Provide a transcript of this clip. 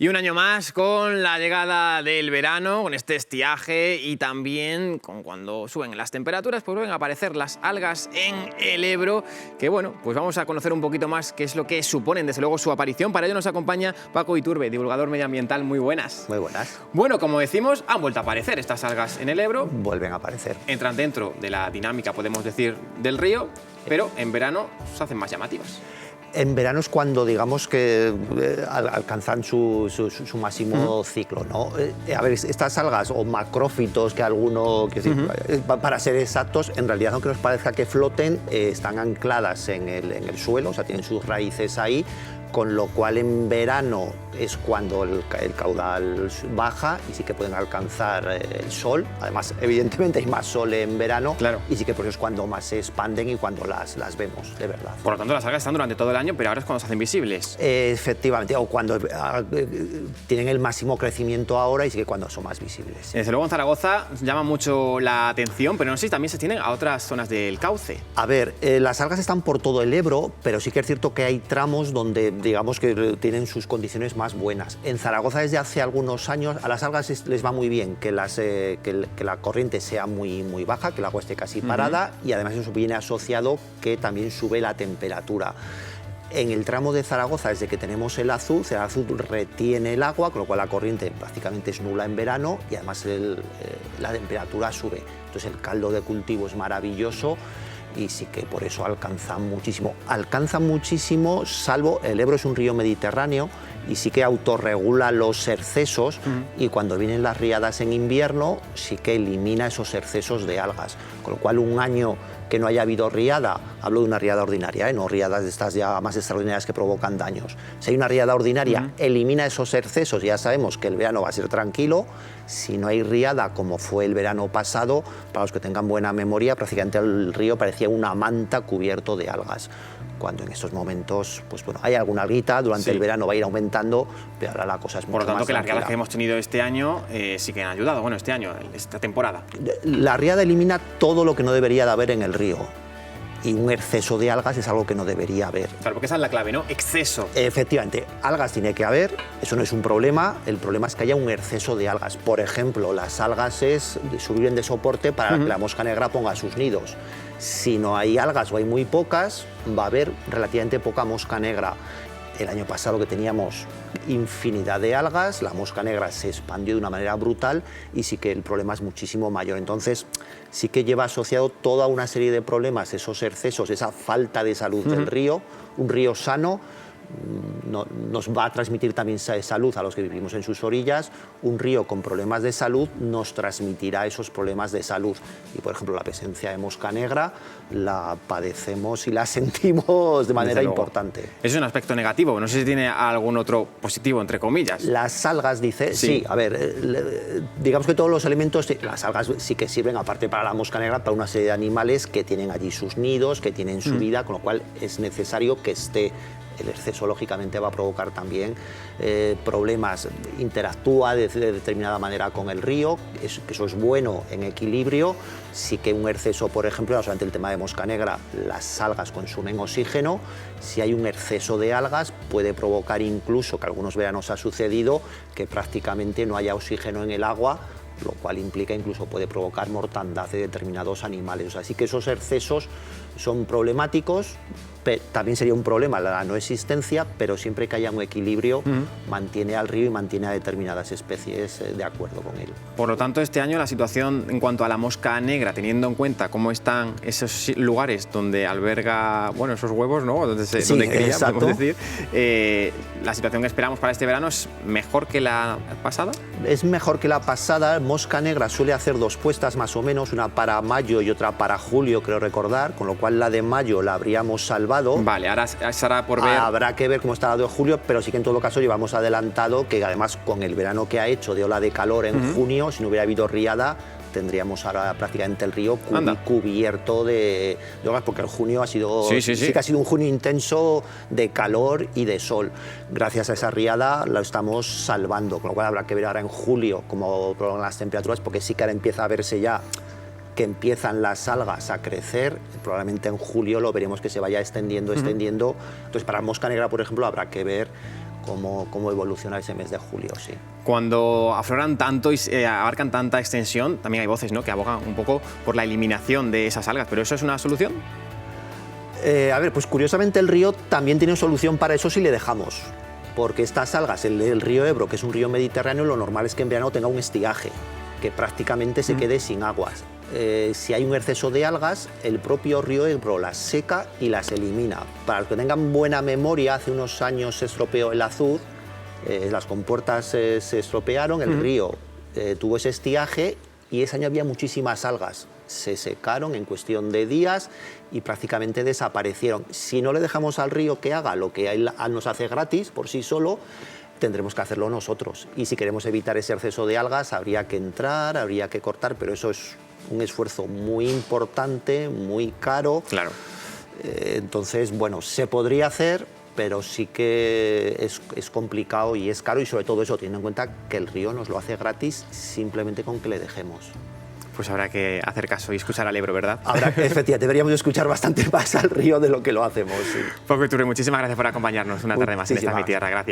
Y un año más con la llegada del verano, con este estiaje y también con cuando suben las temperaturas, pues vuelven a aparecer las algas en el Ebro, que bueno, pues vamos a conocer un poquito más qué es lo que suponen, desde luego, su aparición. Para ello nos acompaña Paco Iturbe, divulgador medioambiental. Muy buenas. Muy buenas. Bueno, como decimos, han vuelto a aparecer estas algas en el Ebro. Vuelven a aparecer. Entran dentro de la dinámica, podemos decir, del río, pero en verano se hacen más llamativas. En verano es cuando, digamos, que alcanzan su máximo ciclo, ¿no? A ver, estas algas o macrófitos que alguno, para ser exactos, en realidad, aunque nos parezca que floten, están ancladas en el suelo, o sea, tienen sus raíces ahí, con lo cual en verano es cuando el caudal baja y sí que pueden alcanzar el sol. Además, evidentemente hay más sol en verano, claro, y sí que por eso es cuando más se expanden y cuando las vemos, de verdad. Por lo tanto, las algas están durante todo el año, pero ahora es cuando se hacen visibles. Efectivamente, o cuando tienen el máximo crecimiento ahora y sí que cuando son más visibles. Desde luego en Zaragoza llama mucho la atención, pero no sé si también se tienen a otras zonas del cauce. A ver, las algas están por todo el Ebro, pero sí que es cierto que hay tramos donde, digamos, que tienen sus condiciones más buenas. En Zaragoza desde hace algunos años a las algas les va muy bien que la corriente sea muy baja, que el agua esté casi parada, y además eso viene asociado que también sube la temperatura. En el tramo de Zaragoza, desde que tenemos el azud retiene el agua, con lo cual la corriente prácticamente es nula en verano y además la temperatura sube. Entonces el caldo de cultivo es maravilloso y sí que por eso alcanzan muchísimo. Alcanzan muchísimo, salvo el Ebro es un río mediterráneo y sí que autorregula los excesos, y cuando vienen las riadas en invierno sí que elimina esos excesos de algas. Con lo cual un año que no haya habido riada, hablo de una riada ordinaria, no riadas de estas ya más extraordinarias que provocan daños. Si hay una riada ordinaria, elimina esos excesos, ya sabemos que el verano va a ser tranquilo. Si no hay riada, como fue el verano pasado, para los que tengan buena memoria, prácticamente el río parecía una manta cubierto de algas. Cuando en estos momentos, pues bueno, hay alguna alguita, durante el verano va a ir aumentando, pero ahora la cosa es mucho más tranquila. Por lo tanto, que las riadas que hemos tenido este año sí que han ayudado, bueno, este año, esta temporada. La riada elimina todo lo que no debería de haber en el río. Y un exceso de algas es algo que no debería haber. Claro, porque esa es la clave, ¿no? Exceso. Efectivamente, algas tiene que haber, eso no es un problema, el problema es que haya un exceso de algas. Por ejemplo, las algas sirven de soporte para que la mosca negra ponga sus nidos. Si no hay algas o hay muy pocas, va a haber relativamente poca mosca negra. El año pasado que teníamos infinidad de algas, la mosca negra se expandió de una manera brutal y sí que el problema es muchísimo mayor. Entonces sí que lleva asociado toda una serie de problemas, esos excesos, esa falta de salud del río. Un río sano nos va a transmitir también salud a los que vivimos en sus orillas. Un río con problemas de salud nos transmitirá esos problemas de salud. Y, por ejemplo, la presencia de mosca negra la padecemos y la sentimos de manera importante. Es un aspecto negativo, no sé si tiene algún otro positivo, entre comillas. Las algas, dice, sí, a ver, digamos que todos los elementos, las algas sí que sirven, aparte para la mosca negra, para una serie de animales que tienen allí sus nidos, que tienen su vida, con lo cual es necesario que esté. El exceso, lógicamente, va a provocar también problemas. Interactúa de determinada manera con el río, que eso es bueno en equilibrio. Sí que un exceso, por ejemplo, no solamente el tema de mosca negra, las algas consumen oxígeno. Si hay un exceso de algas, puede provocar incluso, que algunos veranos ha sucedido, que prácticamente no haya oxígeno en el agua, lo cual implica incluso puede provocar mortandad de determinados animales. Así que esos excesos son problemáticos. También sería un problema la no existencia, pero siempre que haya un equilibrio mantiene al río y mantiene a determinadas especies de acuerdo con él. Por lo tanto, este año la situación en cuanto a la mosca negra, teniendo en cuenta cómo están esos lugares donde alberga, bueno, esos huevos, ¿no? Donde cría, podemos decir, la situación que esperamos para este verano es mejor que la pasada. Es mejor que la pasada. Mosca negra suele hacer dos puestas más o menos, una para mayo y otra para julio, creo recordar, con lo cual la de mayo la habríamos salvado. Vale, ahora será por ver. Habrá que ver cómo está la de julio, pero sí que en todo caso llevamos adelantado que además con el verano que ha hecho de ola de calor en junio, si no hubiera habido riada, tendríamos ahora prácticamente el río cubierto de hojas, porque el junio ha sido, sí que ha sido un junio intenso de calor y de sol. Gracias a esa riada lo estamos salvando, con lo cual habrá que ver ahora en julio cómo prolongan las temperaturas, porque sí que ahora empieza a verse ya que empiezan las algas a crecer, probablemente en julio lo veremos que se vaya extendiendo. Entonces, para mosca negra, por ejemplo, habrá que ver cómo evoluciona ese mes de julio, sí. Cuando afloran tanto y abarcan tanta extensión, también hay voces, ¿no?, que abogan un poco por la eliminación de esas algas, ¿pero eso es una solución? A ver, pues curiosamente el río también tiene solución para eso si le dejamos, porque estas algas, el río Ebro, que es un río mediterráneo, lo normal es que en verano tenga un estiaje, que prácticamente se quede sin aguas. Si hay un exceso de algas, el propio río Ebro las seca y las elimina. Para los que tengan buena memoria, hace unos años se estropeó el Azur, las compuertas se estropearon, el río tuvo ese estiaje y ese año había muchísimas algas. Se secaron en cuestión de días y prácticamente desaparecieron. Si no le dejamos al río que haga lo que él nos hace gratis por sí solo, tendremos que hacerlo nosotros. Y si queremos evitar ese exceso de algas, habría que entrar, habría que cortar, pero eso es un esfuerzo muy importante, muy caro. Claro. Entonces, bueno, se podría hacer, pero sí que es complicado y es caro, y sobre todo eso, teniendo en cuenta que el río nos lo hace gratis simplemente con que le dejemos. Pues habrá que hacer caso y escuchar al Ebro, ¿verdad? Efectivamente, deberíamos escuchar bastante más al río de lo que lo hacemos. Sí. Paco Iturri, muchísimas gracias por acompañarnos una tarde más en Esta es mi tierra. Gracias.